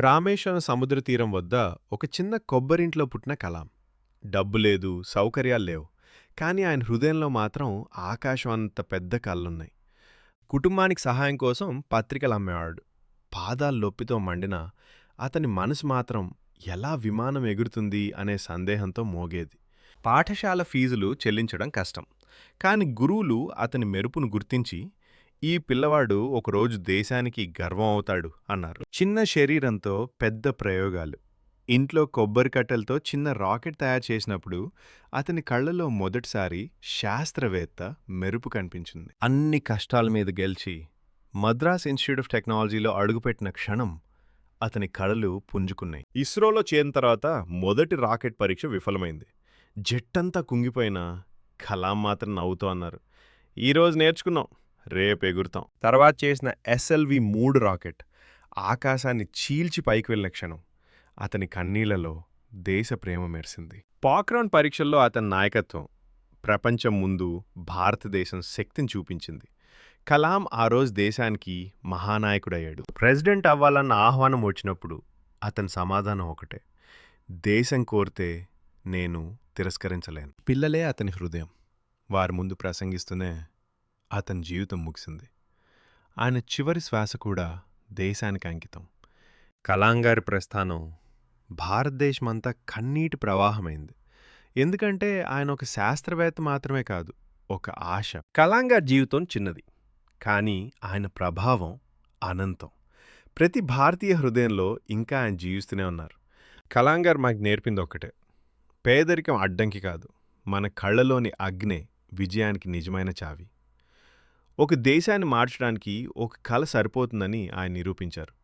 రామేశ్వరం సముద్ర తీరం వద్ద ఒక చిన్న కొబ్బరింట్లో పుట్టిన కలాం. డబ్బు లేదు, సౌకర్యాలు లేవు. కానీ ఆయన హృదయంలో మాత్రం ఆకాశం అంత పెద్ద కళ్ళున్నాయి. కుటుంబానికి సహాయం కోసం పత్రికలు అమ్మేవాడు. పాదాలు నొప్పితో మండినా అతని మనసు మాత్రం ఎలా విమానం ఎగురుతుంది అనే సందేహంతో మోగేది. పాఠశాల ఫీజులు చెల్లించడం కష్టం. కాని గురువులు అతని మెరుపును గుర్తించి, ఈ పిల్లవాడు ఒకరోజు దేశానికి గర్వం అవుతాడు అన్నారు. చిన్న శరీరంతో పెద్ద ప్రయోగాలు. ఇంట్లో కొబ్బరి కట్టెలతో చిన్న రాకెట్ తయారు చేసినప్పుడు అతని కళ్ళలో మొదటిసారి శాస్త్రవేత్త మెరుపు కనిపించింది. అన్ని కష్టాల మీద గెలిచి మద్రాస్ ఇన్స్టిట్యూట్ ఆఫ్ టెక్నాలజీలో అడుగుపెట్టిన క్షణం అతని కళలు పుంజుకున్నాయి. ఇస్రోలో చేరిన తర్వాత మొదటి రాకెట్ పరీక్ష విఫలమైంది. జట్టంతా కుంగిపోయినా కలాం మాత్రం నవ్వుతూ అన్నారు, ఈరోజు నేర్చుకున్నాం, రేపు ఎగురుతాం. తర్వాత చేసిన SLV-3 రాకెట్ ఆకాశాన్ని చీల్చి పైకి వెళ్ళిన క్షణం అతని కన్నీళ్లలో దేశ ప్రేమ మెరిసింది. పాక్రాన్ పరీక్షల్లో అతని నాయకత్వం ప్రపంచం ముందు భారతదేశం శక్తిని చూపించింది. కలాం ఆ రోజు దేశానికి మహానాయకుడయ్యాడు. ప్రెసిడెంట్ అవ్వాలన్న ఆహ్వానం వచ్చినప్పుడు అతని సమాధానం ఒకటే, దేశం కోరితే నేను తిరస్కరించలేను. పిల్లలే అతని హృదయం. వారి ముందు ప్రసంగిస్తూనే అతని జీవితం ముగిసింది. ఆయన చివరి శ్వాస కూడా దేశానికి అంకితం. కలాం గారి ప్రస్థానం భారతదేశమంతా కన్నీటి ప్రవాహమైంది. ఎందుకంటే ఆయన ఒక శాస్త్రవేత్త మాత్రమే కాదు, ఒక ఆశ. కలాం గారి జీవితం చిన్నది, కానీ ఆయన ప్రభావం అనంతం. ప్రతి భారతీయ హృదయంలో ఇంకా ఆయన జీవిస్తూనే ఉన్నారు. కలాం గారు మాకు నేర్పింది ఒక్కటే, పేదరికం అడ్డంకి కాదు, మన కళ్ళలోని అగ్నే విజయానికి నిజమైన చావి. ఒక దేశాన్ని మార్చడానికి ఒక కళ సరిపోతుందని ఆయన నిరూపించారు.